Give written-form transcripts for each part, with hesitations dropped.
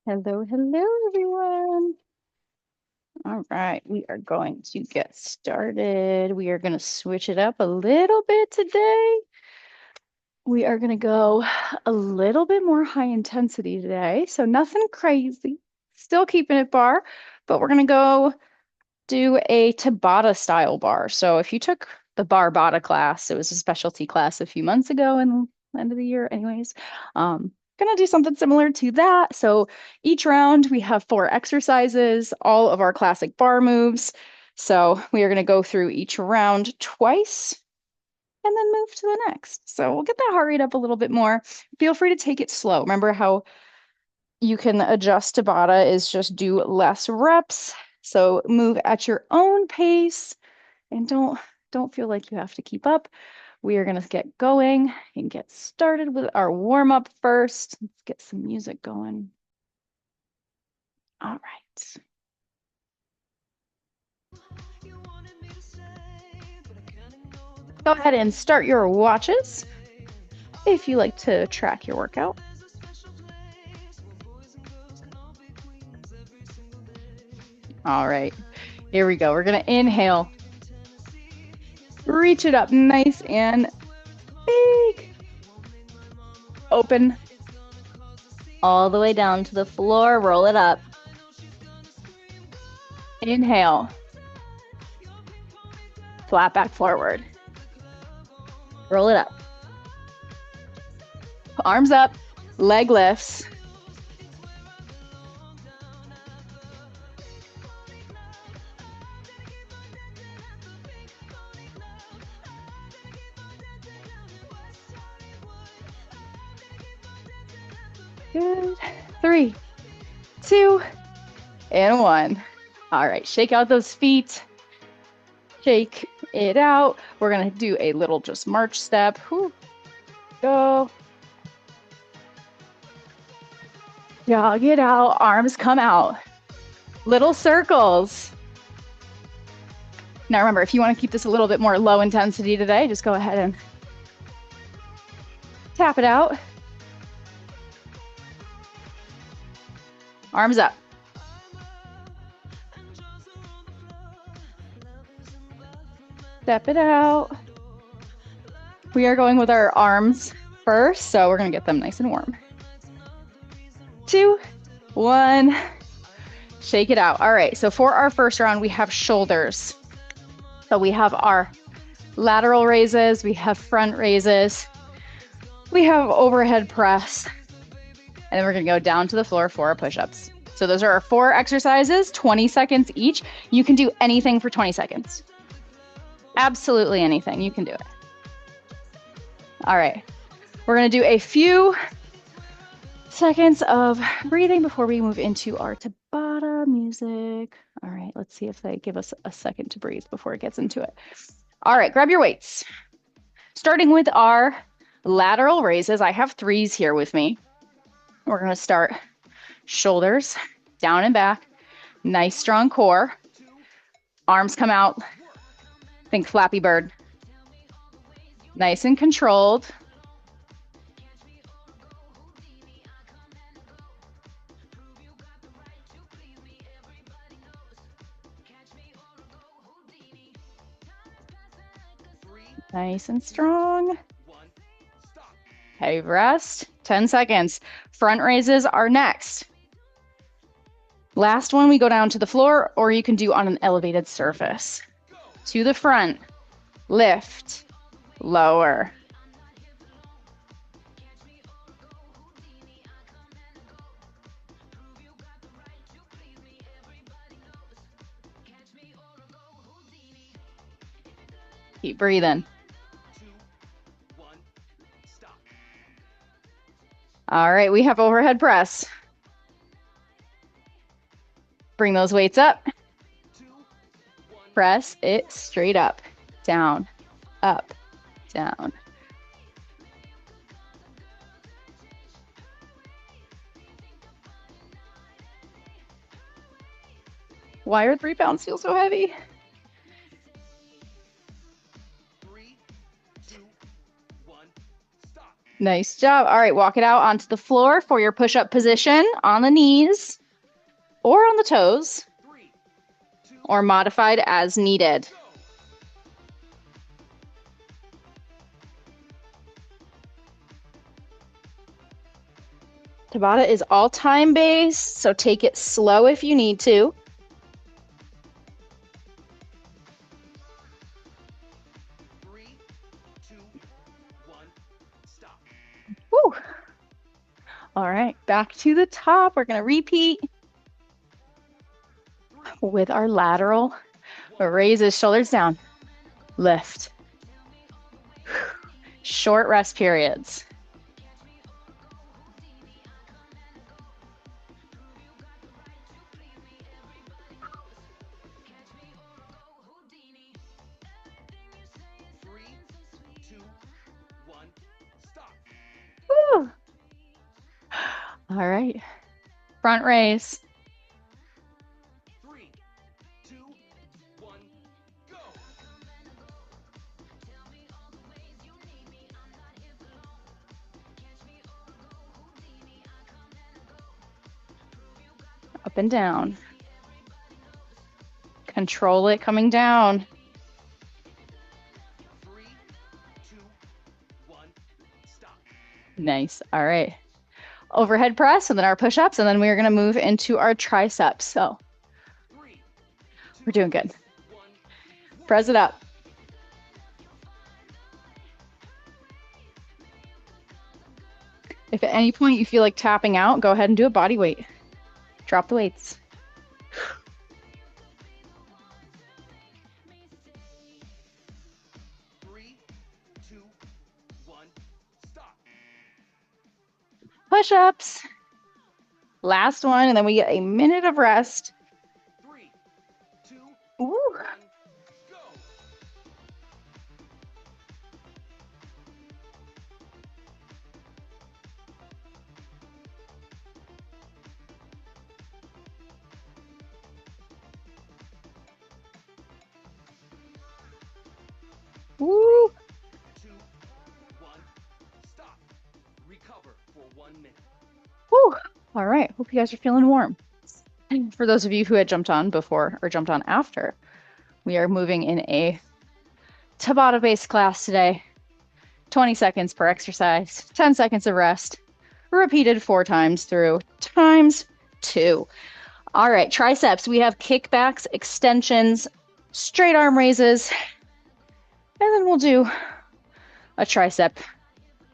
Hello, hello, everyone. All right, we are going to get started. We are going to switch it up a little bit today. We are going to go a little bit more high intensity today. So nothing crazy, still keeping it bar, but we're going to go do a Tabata style bar. So if you took the bar Bata class, it was a specialty class a few months ago in the end of the year, anyways. Gonna do something similar to that. So each round we have 4 exercises, all of our classic bar moves. So we are gonna go through each round twice and then move to the next. So we'll get that heart rate up a little bit more. Feel free to take it slow. Remember how you can adjust Tabata is just do less reps. So move at your own pace and don't feel like you have to keep up. We are going to get going and get started with our warm up first. Let's get some music going. All right. Go ahead and start your watches if you like to track your workout. All right, here we go. We're going to inhale. Reach it up nice and big. Open. All the way down to the floor. Roll it up. Inhale. Flat back forward. Roll it up. Arms up. Leg lifts. Good. 3, 2, and 1. All right, shake out those feet. Shake it out. We're gonna do a little just march step. Whew. Go. Jog it out. Arms come out. Little circles. Now remember, if you want to keep this a little bit more low intensity today, just go ahead and tap it out. Arms up. Step it out. We are going with our arms first, so we're going to get them nice and warm. 2, 1. Shake it out. All right, so for our first round, we have shoulders. So we have our lateral raises, we have front raises, we have overhead press, and then we're going to go down to the floor for our push-ups. So those are our 4 exercises, 20 seconds each. You can do anything for 20 seconds. Absolutely anything. You can do it. All right. We're going to do a few seconds of breathing before we move into our Tabata music. All right. Let's see if they give us a second to breathe before it gets into it. All right. Grab your weights. Starting with our lateral raises. I have 3s here with me. We're going to start shoulders, down and back. Nice strong core. Arms come out. Think Flappy Bird. Nice and controlled. Nice and strong. Heavy rest. 10 seconds. Front raises are next. Last one, we go down to the floor, or you can do on an elevated surface. To the front. Lift. Lower. Keep breathing. All right, we have overhead press. Bring those weights up. Press it straight up, down, up, down. Why are 3 pounds feel so heavy? 3, 2, 1, stop. Nice job. All right, walk it out onto the floor for your push-up position on the knees or on the toes, or modified as needed. Tabata is all time based, so take it slow if you need to. Woo. All right, back to the top. We're going to repeat with our lateral. Raises shoulders down. Lift. Short rest periods. Woo. All right. Front raise. 3, 2, 1, go. Up and down. Control it coming down. 3, 2, 1, stop. Nice. All right. Overhead press and then our push-ups, and then we are going to move into our triceps. So 3, 2, we're doing good. 1, Press it up. If at any point you feel like tapping out, go ahead and do a body weight. Drop the weights. Three, 2, 1, stop. Push-ups. Last one, and then we get a minute of rest. 3, 2, Ooh. 1, go. Woo. 2, 1, stop. Recover for 1 minute. Woo. All right. Hope you guys are feeling warm. And for those of you who had jumped on before or jumped on after, we are moving in a Tabata-based class today. 20 seconds per exercise, 10 seconds of rest, repeated 4 times through times 2. All right, triceps. We have kickbacks, extensions, straight arm raises, and then we'll do a tricep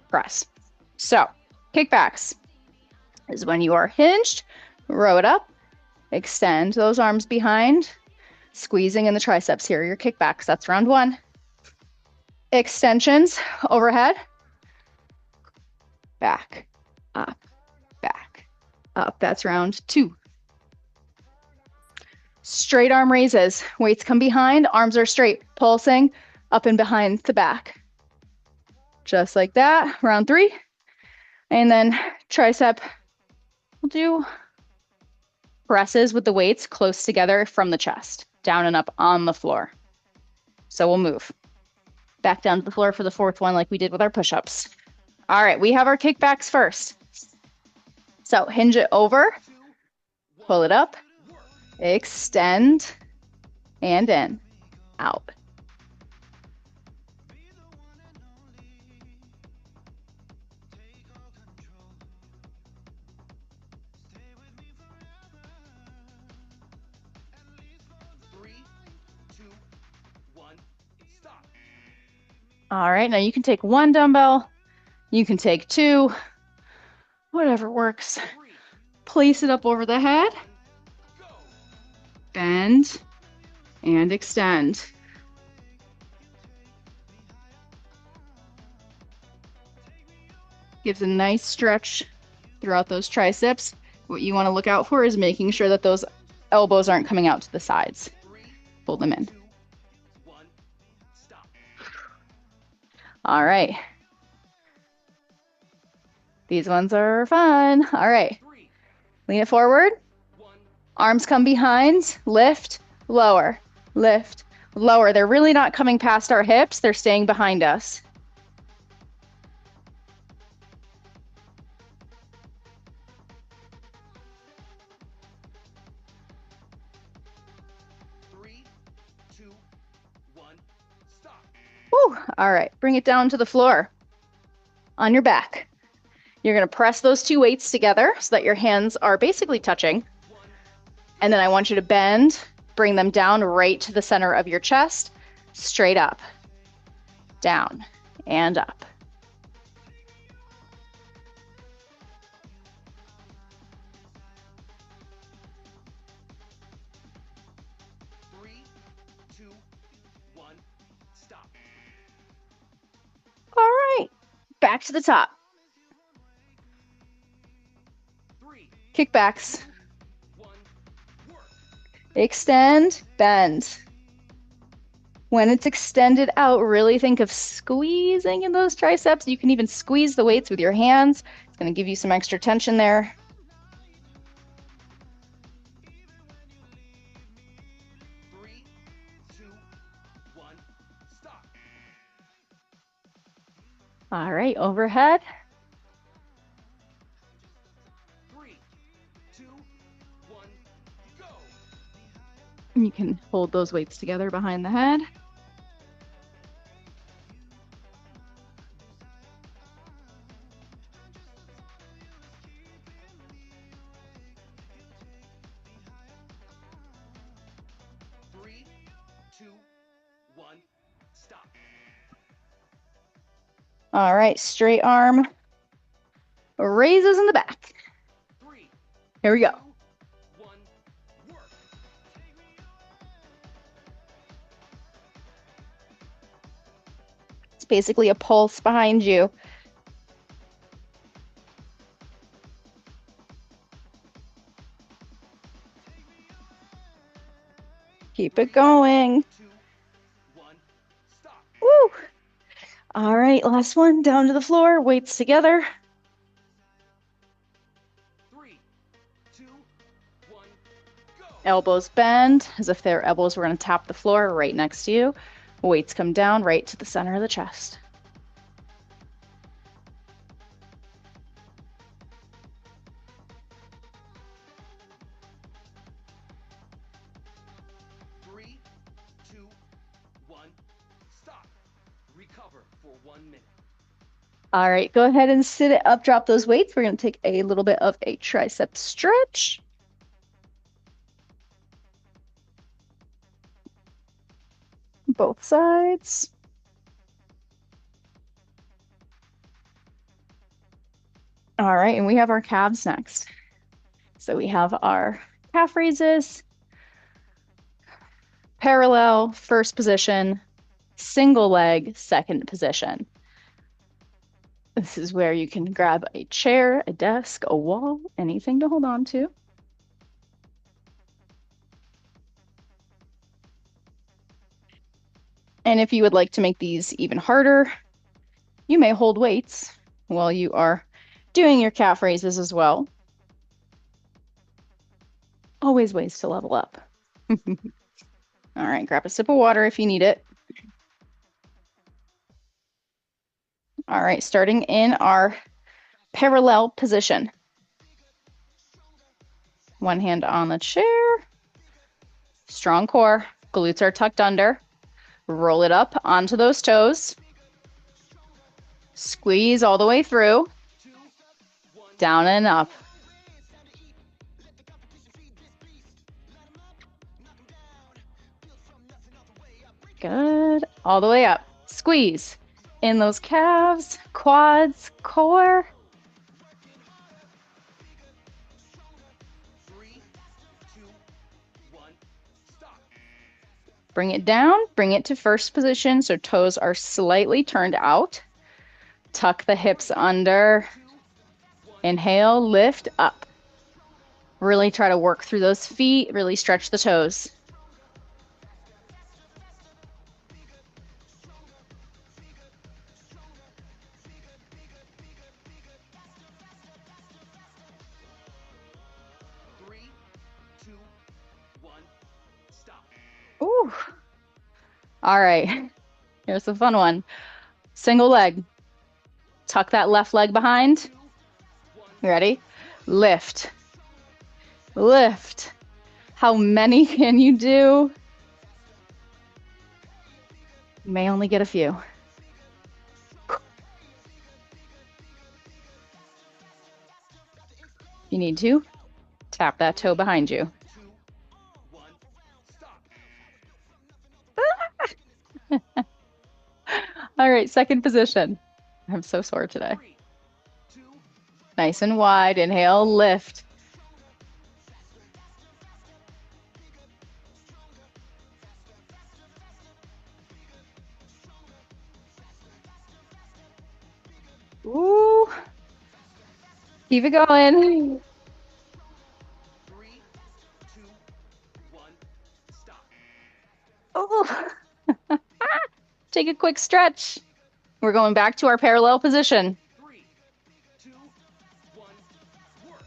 press. So, kickbacks is when you are hinged, row it up, extend those arms behind, squeezing in the triceps here, your kickbacks. That's round 1. Extensions, overhead, back, up, back, up. That's round 2. Straight arm raises, weights come behind, arms are straight, pulsing up and behind the back. Just like that, round 3. And then tricep, we'll do presses with the weights close together from the chest, down and up on the floor. So we'll move back down to the floor for the 4th one like we did with our push-ups. All right, we have our kickbacks first. So hinge it over, pull it up, extend, and in, out. All right, now you can take 1 dumbbell, you can take 2, whatever works. Place it up over the head, bend, and extend. Gives a nice stretch throughout those triceps. What you want to look out for is making sure that those elbows aren't coming out to the sides. Hold them in. All right. These ones are fun. All right. Lean it forward. Arms come behind. Lift, lower, lift, lower. They're really not coming past our hips. They're staying behind us. Stop. Woo. All right, bring it down to the floor on your back. You're going to press those two weights together so that your hands are basically touching. And then I want you to bend, bring them down right to the center of your chest, straight up, down, and up. Three, two, one, stop. All right, back to the top. Three, Kickbacks. two, one, work. Extend, bend. When it's extended out, really think of squeezing in those triceps. You can even squeeze the weights with your hands. It's going to give you some extra tension there. Three, two, one, stop. All right, overhead. Three, two, one, go. You can hold those weights together behind the head. Three, two, one, stop. All right, straight arm raises in the back. Three, Here we go. two, one, work. It's basically a pulse behind you. Keep it going. Two, one, stop. Woo! All right, last one, down to the floor, weights together. Three, two, one, go. Elbows bend as if their elbows were going to tap the floor right next to you. Weights come down right to the center of the chest. Three, two, one, stop. Recover for 1 minute. All right, go ahead and sit it up, drop those weights. We're going to take a little bit of a tricep stretch. Both sides. All right, and we have our calves next. So we have our calf raises, parallel, first position, single leg, second position. This is where you can grab a chair, a desk, a wall, anything to hold on to. And if you would like to make these even harder, you may hold weights while you are doing your calf raises as well. Always ways to level up. All right, grab a sip of water if you need it. All right, starting in our parallel position. One hand on the chair. Strong core. Glutes are tucked under. Roll it up onto those toes. Squeeze all the way through. Down and up. Good. All the way up. Squeeze in those calves, quads, core. Three, two, one, stop. Bring it down, bring it to first position so toes are slightly turned out. Tuck the hips under. Inhale, lift up. Really try to work through those feet, really stretch the toes. Three, two, one, stop. Ooh. All right. Here's the fun one. Single leg. Tuck that left leg behind. You ready? Lift. Lift. How many can you do? You may only get a few. You need to tap that toe behind you. 2, 1, stop. All right, second position. I'm so sore today. 3, 2, Nice and wide. Inhale, lift. Ooh. Keep it going. 3, 2, 1, stop. Oh. Take a quick stretch. We're going back to our parallel position. 3, 2, 1, work.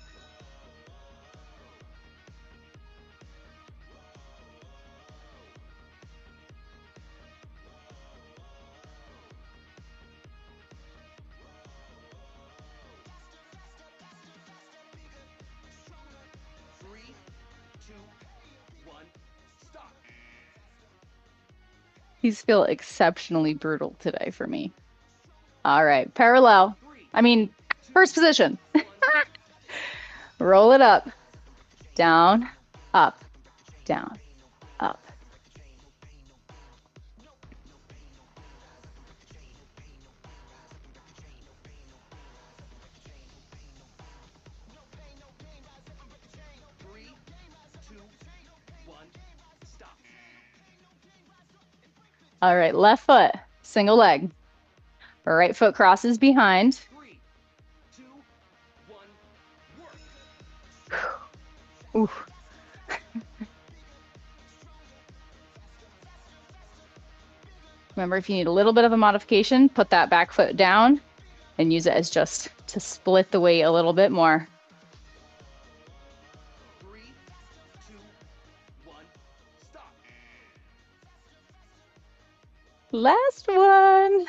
3, 2, 1, stop. These feel exceptionally brutal today for me. All right, parallel. 3, I mean, 2, first position. 1, Roll it up, down, up, down, up. Three, two, one, stop. All right, left foot, single leg. Right foot crosses behind. 3, 2, 1, work. Ooh. Remember, if you need a little bit of a modification, put that back foot down and use it as just to split the weight a little bit more. 3, 2, 1, stop. Last one.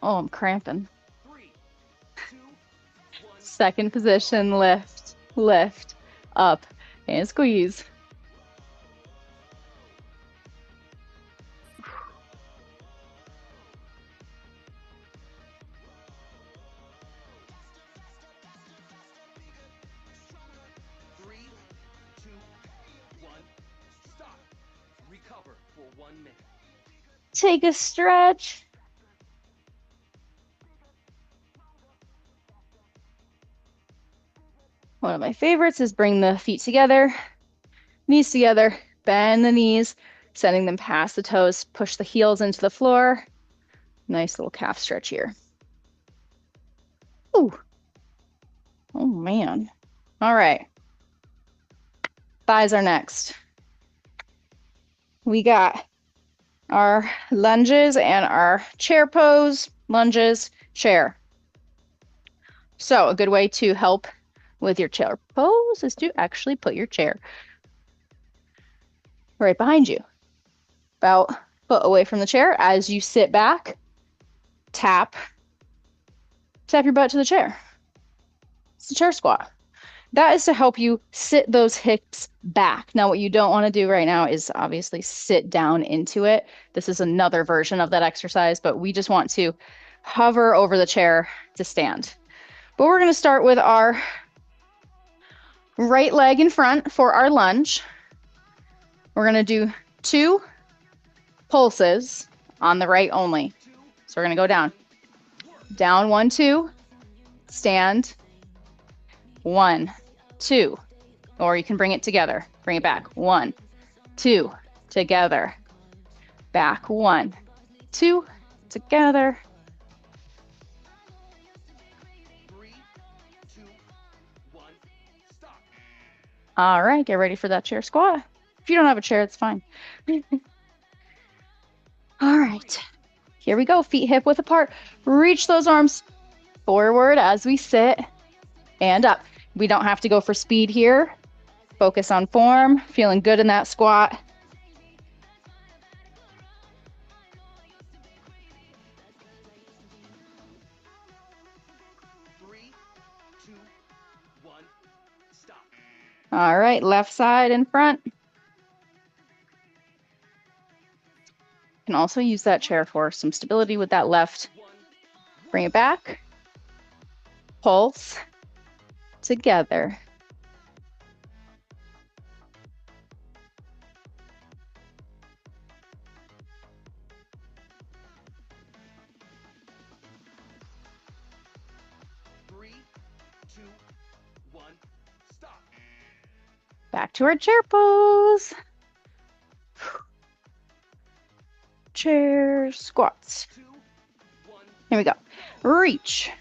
Oh, I'm cramping. 3, 2, 1, Second position, lift, lift, up, and squeeze. Three, 2, 1, stop. Recover for 1 minute. Take a stretch. One of my favorites is bring the feet together, knees together, bend the knees, sending them past the toes, push the heels into the floor. Nice little calf stretch here. Ooh. Oh man. All right. Thighs are next. We got our lunges and our chair pose, lunges, chair. So a good way to help with your chair pose is to actually put your chair right behind you, about a foot away from the chair. As you sit back, tap your butt to the chair. It's a chair squat. That is to help you sit those hips back. Now, what you don't want to do right now is obviously sit down into it. This is another version of that exercise, but we just want to hover over the chair to stand. But we're going to start with our right leg in front for our lunge. We're going to do 2 pulses on the right only. So we're going to go down. Down, 1, 2. Stand. 1, 2. Or you can bring it together. Bring it back. 1, 2. Together. Back. 1, 2. Together. 3, 2, 1, stop. All right, get ready for that chair squat. If you don't have a chair, it's fine. All right, here we go. Feet hip width apart. Reach those arms forward as we sit and up. We don't have to go for speed here. Focus on form, feeling good in that squat. Three, two, one, stop. All right, left side in front. Can also use that chair for some stability with that left. Bring it back. Pulse. Together. Back to our chair pose. Chair squats. Here we go. Reach.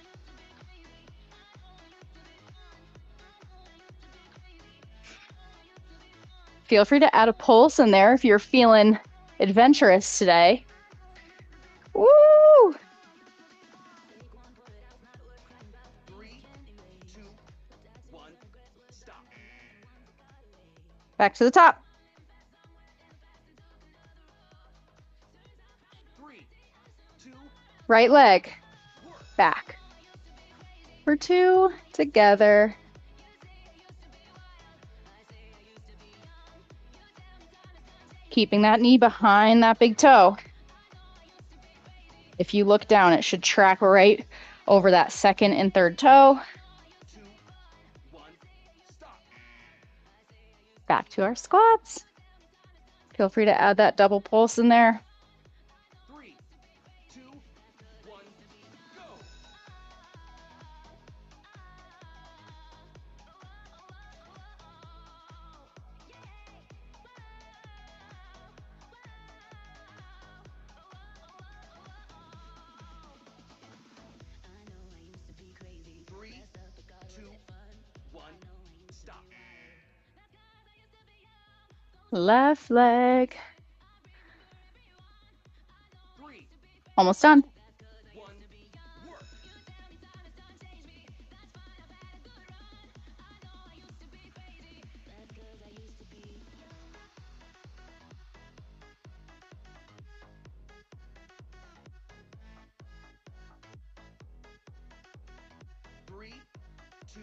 Feel free to add a pulse in there if you're feeling adventurous today. Woo! 3, 2, 1, stop. Back to the top. 3, 2, Right leg. Back. For 2. Together. Keeping that knee behind that big toe. If you look down, it should track right over that second and third toe. 2, 1, stop. Back to our squats. Feel free to add that double pulse in there. 3, 2, 1, go. Three, 2, 1, stop. Left leg. 3, Almost done. 1, work. Three, 2,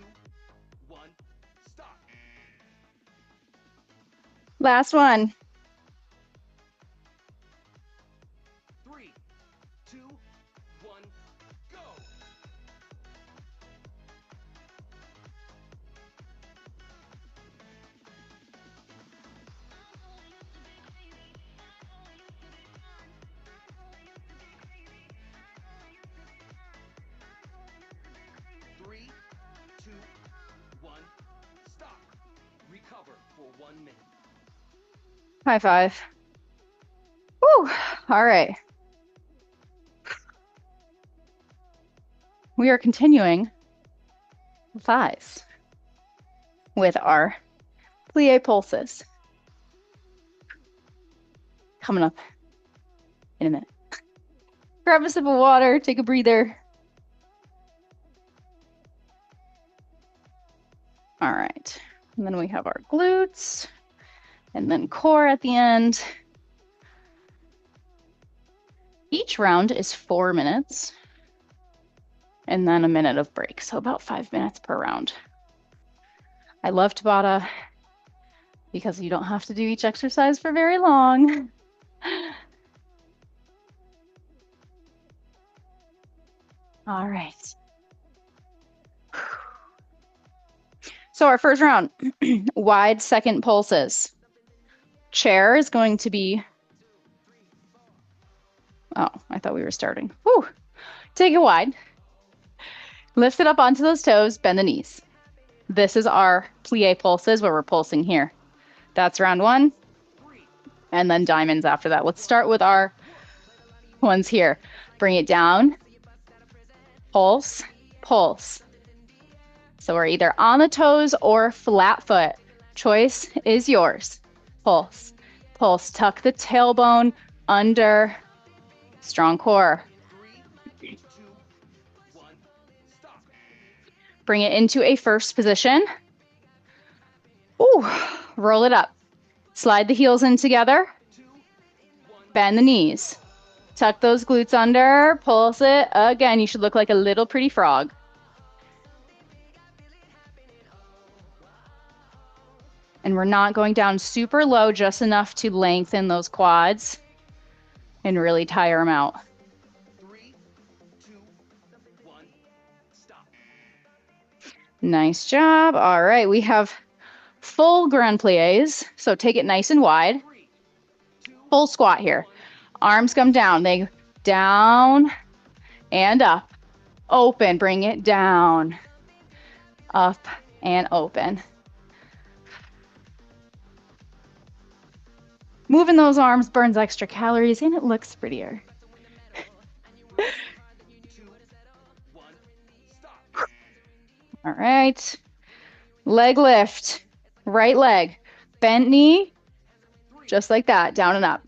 1, stop. Last one. 3, 2, 1, go. Three, 2, 1, stop. Recover for 1 minute. High five. Woo! All right. We are continuing the thighs with our plie pulses. Coming up in a minute. Grab a sip of water, take a breather. All right. And then we have our glutes and then core at the end. Each round is 4 minutes and then a minute of break. So about 5 minutes per round. I love Tabata because you don't have to do each exercise for very long. All right. So our first round, wide second pulses. Chair is going to be, oh, I thought we were starting. Whew. Take it wide. Lift it up onto those toes, bend the knees. This is our plie pulses where we're pulsing here. That's round 1. And then diamonds after that. Let's start with our ones here. Bring it down. Pulse, pulse. So we're either on the toes or flat foot. Choice is yours. Pulse, pulse. Tuck the tailbone under. Strong core. 3, 2, 1, stop. Bring it into a first position. Ooh, roll it up. Slide the heels in together. 2, 1, Bend the knees. Tuck those glutes under. Pulse it. Again, you should look like a little pretty frog. And we're not going down super low, just enough to lengthen those quads. and really tire them out. 3, 2, 1, stop. Nice job. All right, we have full grand plies. So take it nice and wide. 3, 2, Full squat here. 1, Arms come down. They down and up. Open. Bring it down. Up and open. Moving those arms burns extra calories and it looks prettier. 2, 1, stop. All right. Leg lift. Right leg. Bent knee. Just like that. Down and up.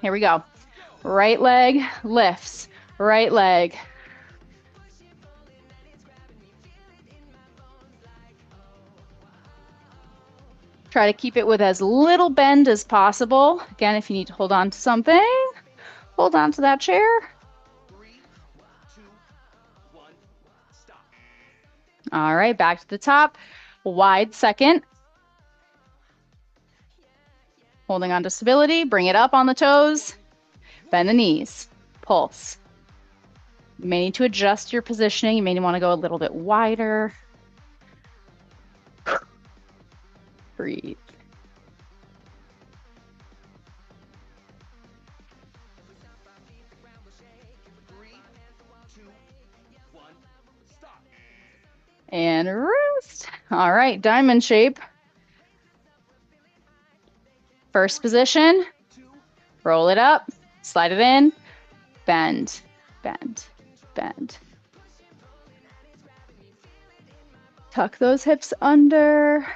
Here we go. Right leg lifts. Right leg. Try to keep it with as little bend as possible. Again, if you need to hold on to something, hold on to that chair. 3, 2, 1, stop. All right, back to the top. Wide second. Holding on to stability. Bring it up on the toes. Bend the knees. Pulse. You may need to adjust your positioning. You may want to go a little bit wider. Breathe. And rest. All right, diamond shape. First position, roll it up, slide it in, bend, bend, bend. Tuck those hips under.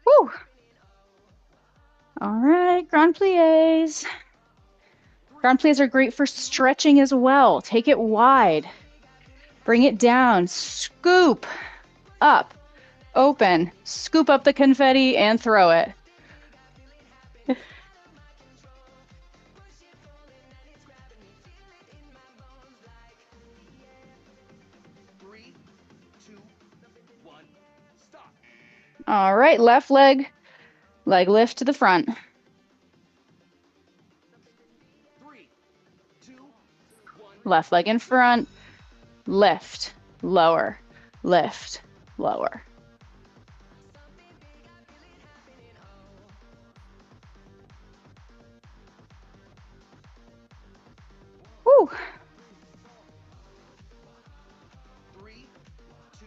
Woo! All right, grand plies. Grand plies are great for stretching as well. Take it wide. Bring it down. Scoop up. Open. Scoop up the confetti and throw it. 3, 2, 1, stop. All right, left leg. Leg lift to the front. 3, 2, 1. Left leg in front. Lift. Lower. Lift. Lower. Woo! 3, 2,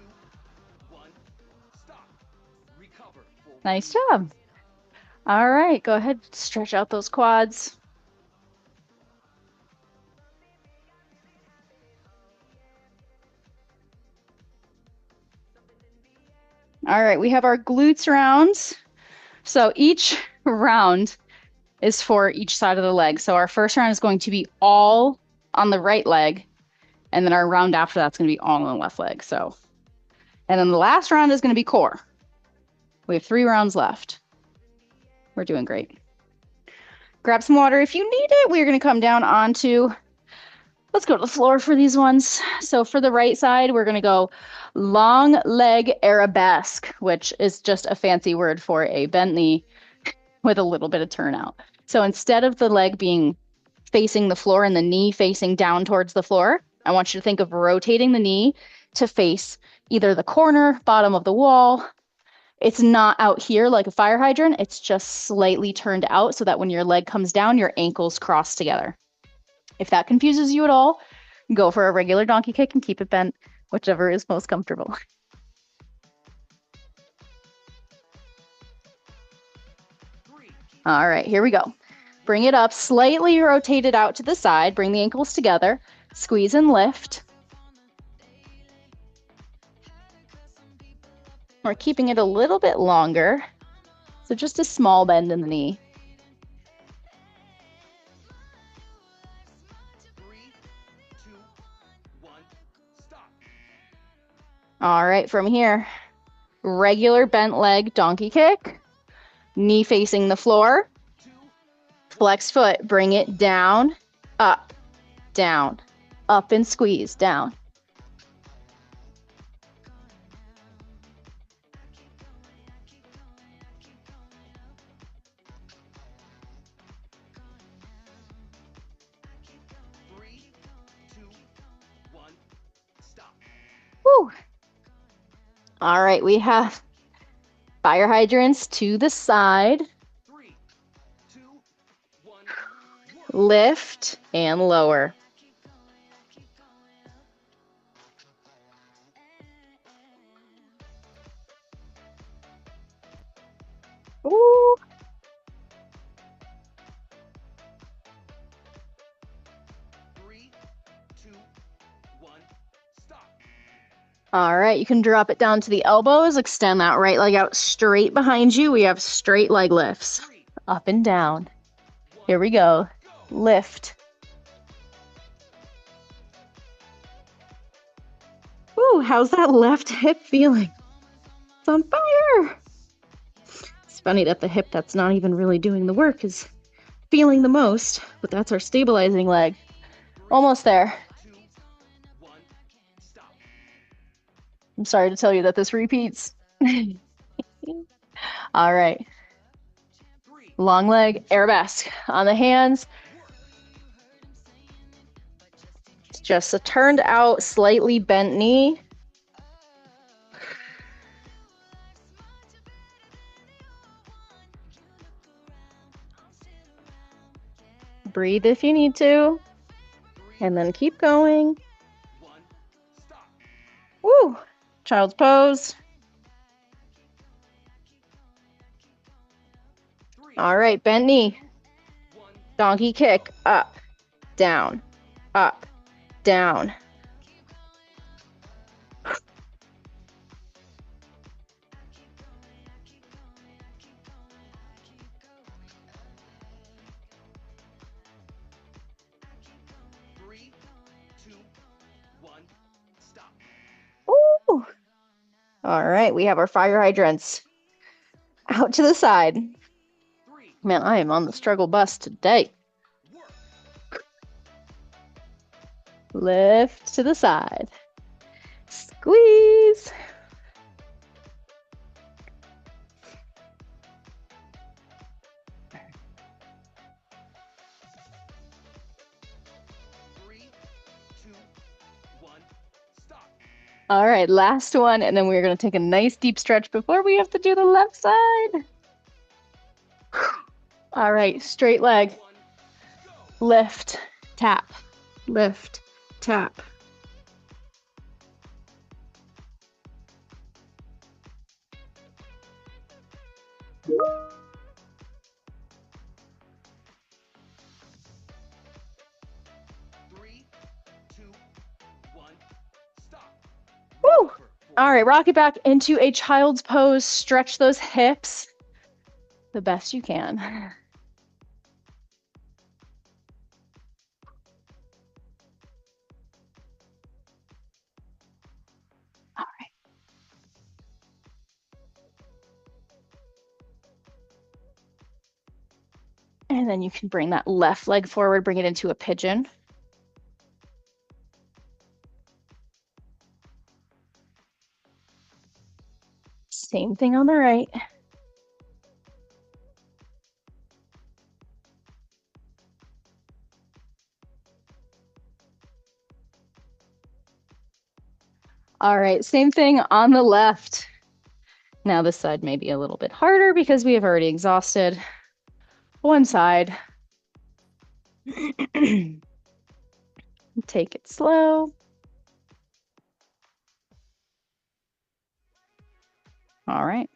1, stop. Recover. Nice job. All right, go ahead, stretch out those quads. All right, we have our glutes rounds. So each round is for each side of the leg. So our first round is going to be all on the right leg, and then our round after that's going to be all on the left leg. So, and then the last round is going to be core. We have 3 rounds left. We're doing great. Grab some water if you need it. We're going to come down onto, let's go to the floor for these ones. So for the right side, we're going to go long leg arabesque, which is just a fancy word for a bent knee with a little bit of turnout. So instead of the leg being facing the floor and the knee facing down towards the floor, I want you to think of rotating the knee to face either the corner, bottom of the wall. It's not out here like a fire hydrant. It's just slightly turned out so that when your leg comes down, your ankles cross together. If that confuses you at all, go for a regular donkey kick and keep it bent, whichever is most comfortable. All right, here we go. Bring it up, slightly rotate it out to the side, bring the ankles together, squeeze and lift. We're keeping it a little bit longer, so just a small bend in the knee. 3, 2, 1, stop. All right, from here, regular bent leg donkey kick, knee facing the floor, flex foot, bring it down, up, down, Up and squeeze, down. Three, two, one, stop. Woo. All right, we have fire hydrants to the side. 3, 2, 1, work. Lift and lower. Ooh. 3, 2, 1, stop. All right, you can drop it down to the elbows. Extend that right leg out straight behind you. We have straight leg lifts. 3, Up and down. 1, Here we go. go. Lift. Ooh, how's that left hip feeling? It's on fire. It's funny that the hip that's not even really doing the work is feeling the most, but that's our stabilizing leg. 3, Almost there. 2, 1, stop. I'm sorry to tell you that this repeats. All right. 3, Long leg, arabesque. On the hands, it's just a turned out, slightly bent knee. Breathe if you need to, 3, and then keep going. 1, stop. Woo! Child's pose. 3, All right, bent knee. 1, Donkey kick. Up, down, up, down. Three, two, one, stop. Ooh! All right, we have our fire hydrants. Out to the side. 3, Man, I am on the struggle bus today. work. Lift to the side. Squeeze. Three, two, one, stop. All right, last one, and then we're going to take a nice deep stretch before we have to do the left side. All right, straight leg. 1, go. Lift, tap, lift, tap. Three, two, one, stop. Woo! Recover. All right, rock it back into a child's pose. Stretch those hips the best you can. All right. And then you can bring that left leg forward, bring it into a pigeon. Same thing on the right. All right, same thing on the left. Now this side may be a little bit harder because we have already exhausted one side. Take it slow. All right.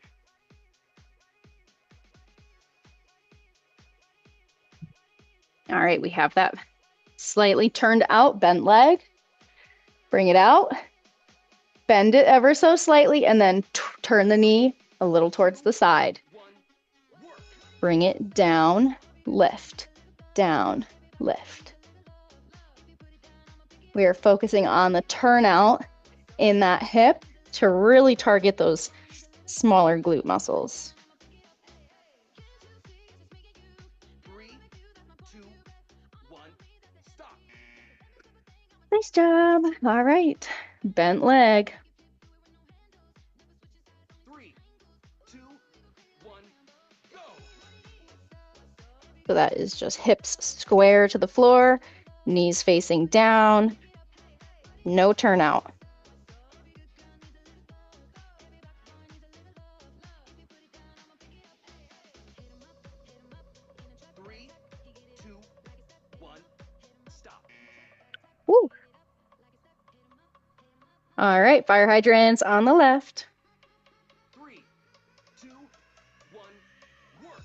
All right, we have that slightly turned out bent leg. Bring it out. Bend it ever so slightly and then turn the knee a little towards the side. 1, work. Bring it down, lift, down, lift. We are focusing on the turnout in that hip to really target those smaller glute muscles. 3, 2, 1, stop. Nice job. All right. Bent leg. 3, 2, 1, go. So that is just hips square to the floor, knees facing down, no turnout. 3, 2, 1, stop. Woo. All right, fire hydrants on the left. 3, 2, 1, work.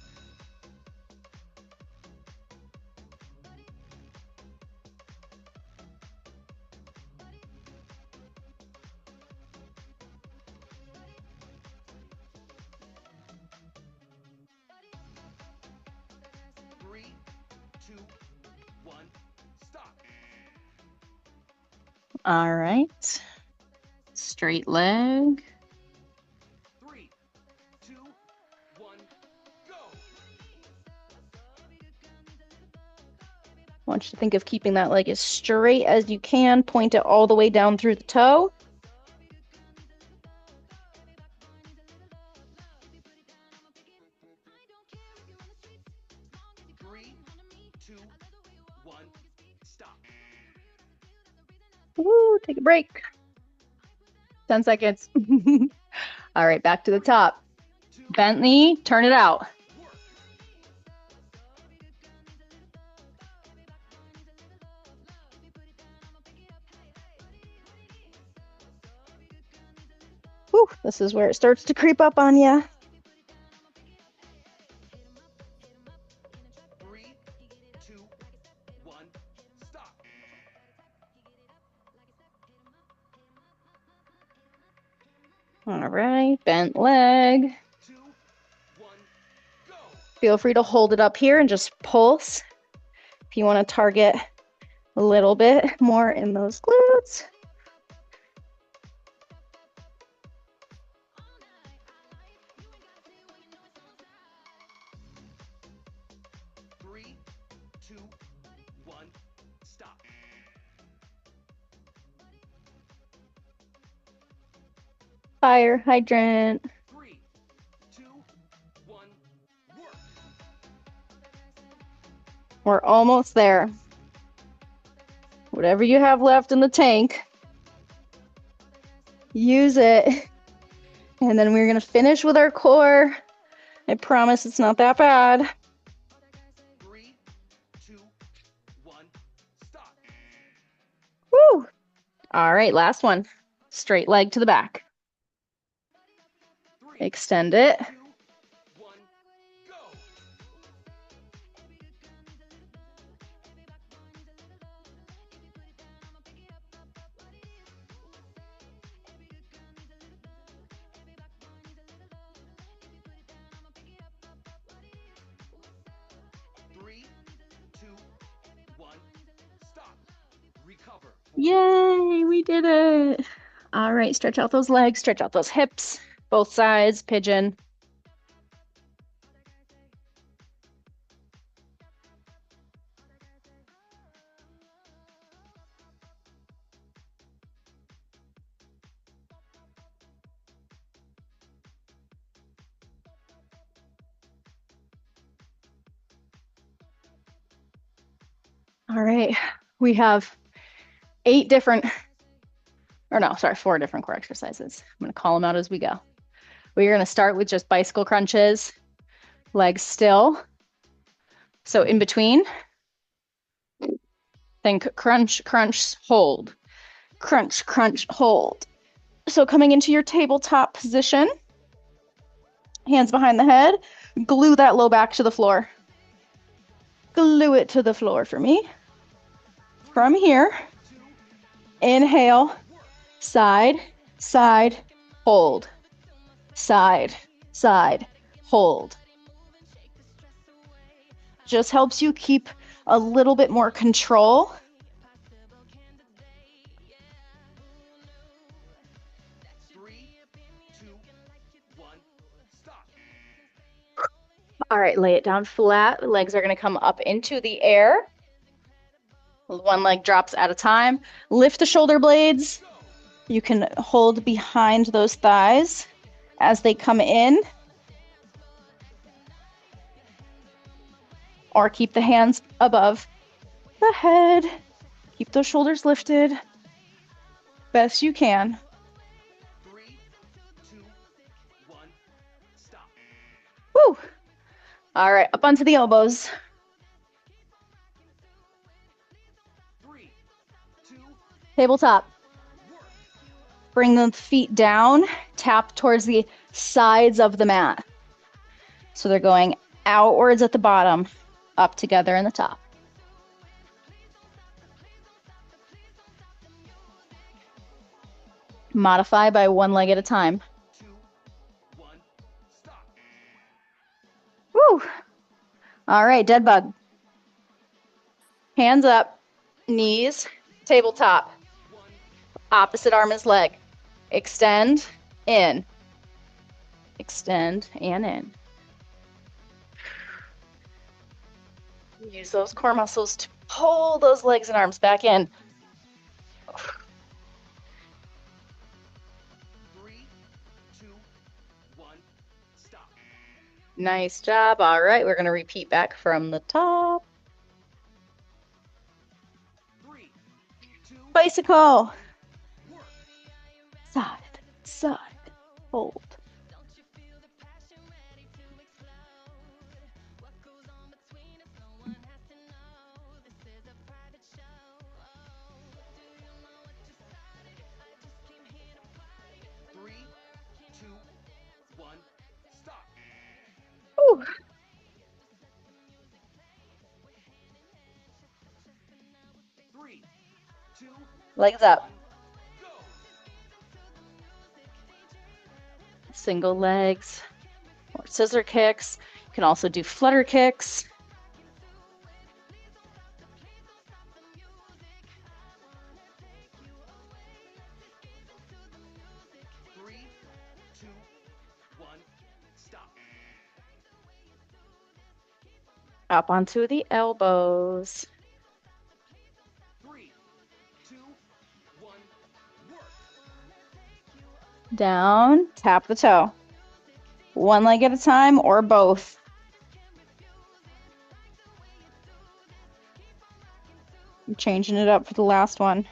3, 2, 1, stop. All right. Straight leg. 3, 2, 1, go. I want you to think of keeping that leg as straight as you can. Point it all the way down through the toe. 3, 2, 1, stop. Woo, take a break. 10 seconds. All right, back to the top. 2, Bent knee, turn it out. work. Whew, this is where it starts to creep up on you. 3, 2, 1, stop. All right, bent leg. 2, 1, go. Feel free to hold it up here and just pulse. If you want to target a little bit more in those glutes. 3, 2, 1, stop. Fire hydrant. 3, 2, 1, work. We're almost there. Whatever you have left in the tank, use it. And then we're going to finish with our core. I promise it's not that bad. 3, 2, 1, stop. Woo! All right, last one. Straight leg to the back. 3, Extend it. 2, 1, go. Three, two, one, stop. Recover. Yay, we did it. All right, stretch out those legs, stretch out those hips, both sides, pigeon. All right, we have 4 different core exercises. I'm gonna call them out as we go. We're gonna start with just bicycle crunches, legs still. So in between, think crunch, crunch, hold. Crunch, crunch, hold. So coming into your tabletop position, hands behind the head, glue that low back to the floor. Glue it to the floor for me. From here, inhale, side, side, hold. Side, side, hold. Just helps you keep a little bit more control. Three, two, one, stop. All right, lay it down flat. The legs are going to come up into the air. One leg drops at a time. Lift the shoulder blades. You can hold behind those thighs as they come in, or keep the hands above the head. Keep those shoulders lifted best you can. 3, 2, 1, stop. Woo! All right, up onto the elbows. 3, 2, Tabletop. work. Bring the feet down, tap towards the sides of the mat. So they're going outwards at the bottom, up together in the top. Modify by one leg at a time. 2, 1, stop. Woo! All right, dead bug. Hands up, knees, tabletop. 1, Opposite arm is leg. Extend, in. Extend and in. Use those core muscles to pull those legs and arms back in. 3, 2, 1, stop. Nice job. All right, we're going to repeat back from the top. 3, 2, Bicycle. work. Side, side, hold. Three, two, one, stop. Whew. Three, two, Legs up. one, go. Single legs or scissor kicks. You can also do flutter kicks. Three, two, one, stop. Up onto the elbows. 3, 2, 1, work. Down, tap the toe. One leg at a time or both. I'm changing it up for the last one.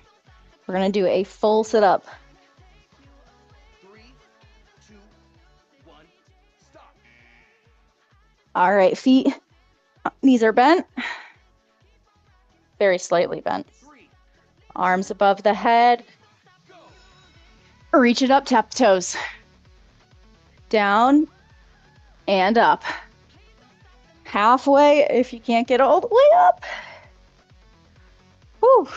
We're going to do a full sit-up. 3, 2, 1, stop. All right, feet, knees are bent. Very slightly bent. 3, Arms above the head. go. Reach it up, tap the toes. Down and up. Halfway if you can't get all the way up. Whew.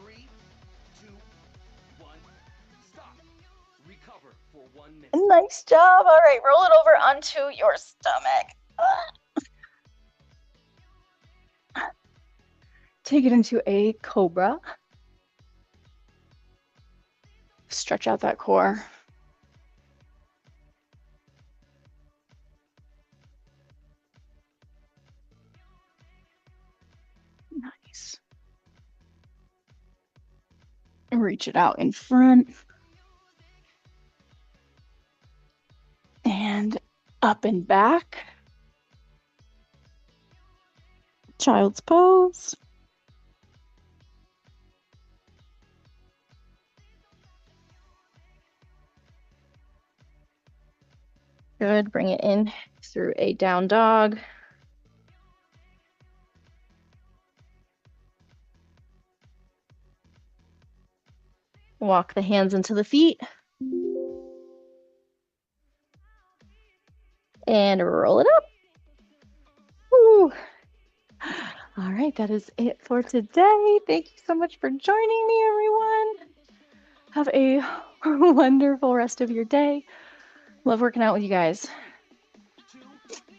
3, 2, 1, stop. Recover for 1 minute. Nice job. All right, roll it over onto your stomach. Take it into a cobra. Stretch out that core. Nice. Reach it out in front. And up and back. Child's pose. Good. Bring it in through a down dog. Walk the hands into the feet. And roll it up. Woo. All right, that is it for today. Thank you so much for joining me, everyone. Have a wonderful rest of your day. Love working out with you guys.